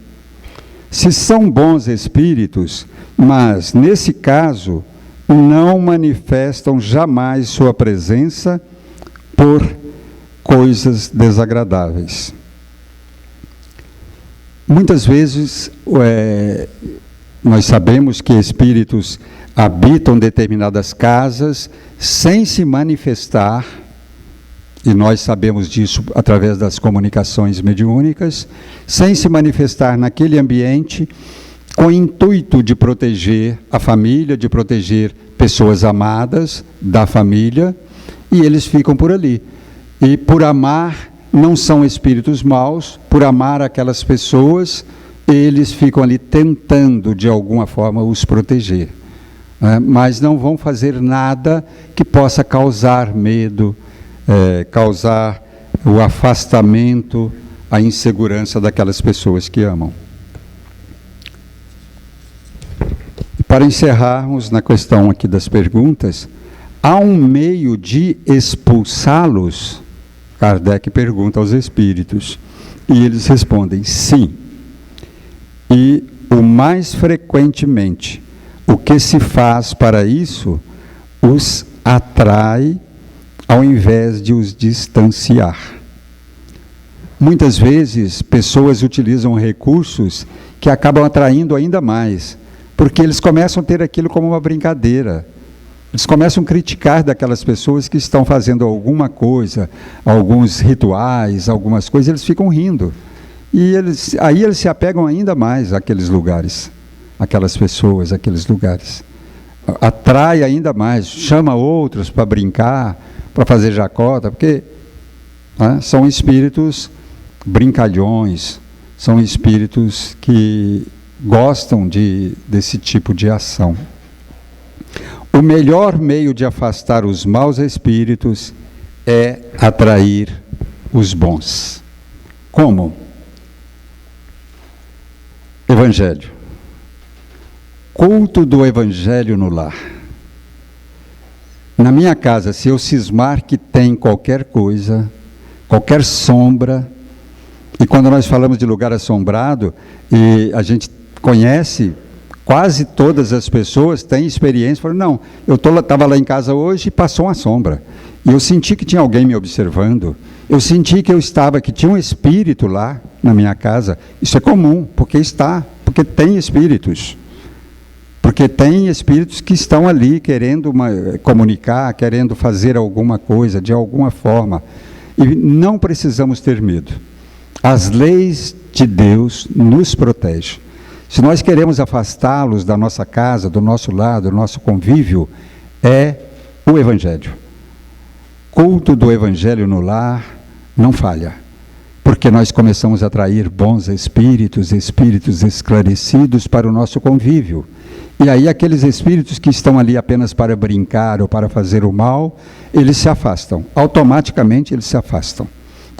Se são bons espíritos, mas nesse caso não manifestam jamais sua presença por coisas desagradáveis. Muitas vezes nós sabemos que espíritos habitam determinadas casas sem se manifestar, e nós sabemos disso através das comunicações mediúnicas, sem se manifestar naquele ambiente, com o intuito de proteger a família, de proteger pessoas amadas da família, e eles ficam por ali. E por amar, não são espíritos maus, por amar aquelas pessoas, eles ficam ali tentando de alguma forma os proteger. Mas não vão fazer nada que possa causar medo, causar o afastamento, a insegurança daquelas pessoas que amam. Para encerrarmos na questão aqui das perguntas, há um meio de expulsá-los? Kardec pergunta aos espíritos, e eles respondem sim. E o mais frequentemente, o que se faz para isso, os atrai ao invés de os distanciar. Muitas vezes, pessoas utilizam recursos que acabam atraindo ainda mais, porque eles começam a ter aquilo como uma brincadeira. Eles começam a criticar daquelas pessoas que estão fazendo alguma coisa, alguns rituais, algumas coisas, eles ficam rindo. E aí eles se apegam ainda mais àqueles lugares, aquelas pessoas, aqueles lugares. Atrai ainda mais, chama outros para brincar, para fazer jacota, porque são espíritos brincalhões, são espíritos que gostam desse tipo de ação. O melhor meio de afastar os maus espíritos é atrair os bons. Como? Evangelho. Culto do Evangelho no lar. Na minha casa, se eu cismar que tem qualquer coisa, qualquer sombra, e quando nós falamos de lugar assombrado, e a gente conhece, quase todas as pessoas têm experiência, falam, não, eu estava lá em casa hoje e passou uma sombra, e eu senti que tinha alguém me observando, eu senti que tinha um espírito lá na minha casa. Isso é comum, porque tem espíritos. Porque tem espíritos que estão ali querendo comunicar, querendo fazer alguma coisa, de alguma forma. E não precisamos ter medo. As leis de Deus nos protegem. Se nós queremos afastá-los da nossa casa, do nosso lar, do nosso convívio, é o Evangelho. Culto do Evangelho no lar não falha. Porque nós começamos a atrair bons espíritos, espíritos esclarecidos para o nosso convívio. E aí aqueles espíritos que estão ali apenas para brincar ou para fazer o mal, eles se afastam. Automaticamente eles se afastam.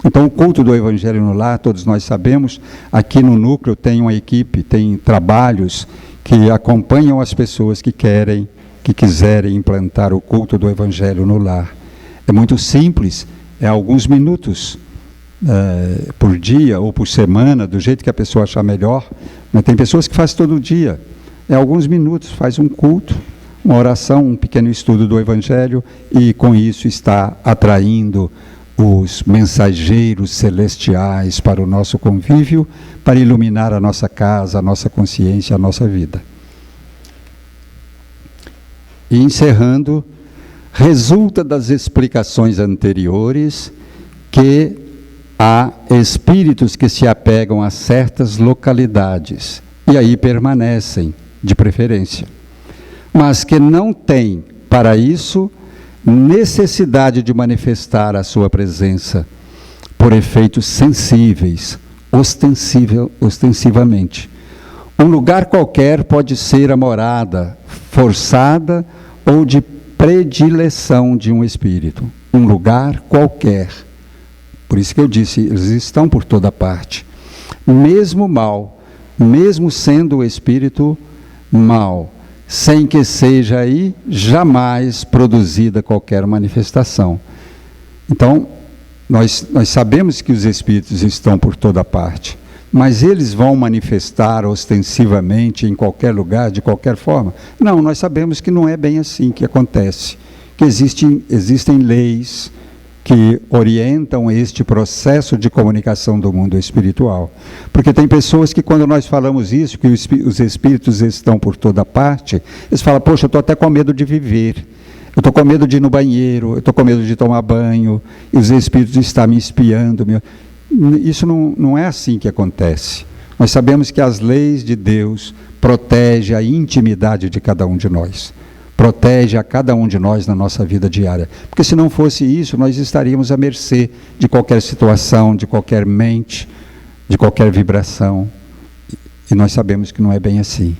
Então o culto do Evangelho no lar, todos nós sabemos, aqui no núcleo tem uma equipe, tem trabalhos que acompanham as pessoas que quiserem implantar o culto do Evangelho no lar. É muito simples, é alguns minutos por dia ou por semana, do jeito que a pessoa achar melhor. Mas tem pessoas que fazem todo dia. É alguns minutos, faz um culto, uma oração, um pequeno estudo do Evangelho, e com isso está atraindo os mensageiros celestiais para o nosso convívio, para iluminar a nossa casa, a nossa consciência, a nossa vida. E encerrando, resulta das explicações anteriores que há espíritos que se apegam a certas localidades e aí permanecem, de preferência, mas que não têm, para isso, necessidade de manifestar a sua presença por efeitos sensíveis, ostensivamente. Um lugar qualquer pode ser a morada forçada ou de predileção de um espírito. Um lugar qualquer. Por isso que eu disse, eles estão por toda parte. Mesmo mal, mesmo sendo o espírito mal, sem que seja aí jamais produzida qualquer manifestação. Então, nós sabemos que os espíritos estão por toda parte, mas eles vão manifestar ostensivamente em qualquer lugar, de qualquer forma? Não, nós sabemos que não é bem assim que acontece, que existem leis que orientam este processo de comunicação do mundo espiritual. Porque tem pessoas que, quando nós falamos isso, que os espíritos estão por toda parte, eles falam, poxa, eu estou até com medo de viver, eu estou com medo de ir no banheiro, eu estou com medo de tomar banho, e os espíritos estão me espiando. Isso não é assim que acontece. Nós sabemos que as leis de Deus protegem a intimidade de cada um de nós. Protege a cada um de nós na nossa vida diária. Porque se não fosse isso, nós estaríamos à mercê de qualquer situação, de qualquer mente, de qualquer vibração. E nós sabemos que não é bem assim.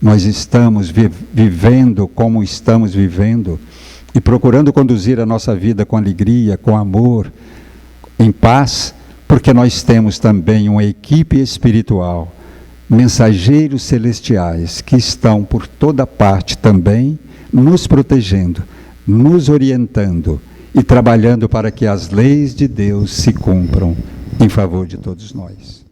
Nós estamos vivendo como estamos vivendo e procurando conduzir a nossa vida com alegria, com amor, em paz, porque nós temos também uma equipe espiritual, mensageiros celestiais, que estão por toda parte também, nos protegendo, nos orientando e trabalhando para que as leis de Deus se cumpram em favor de todos nós.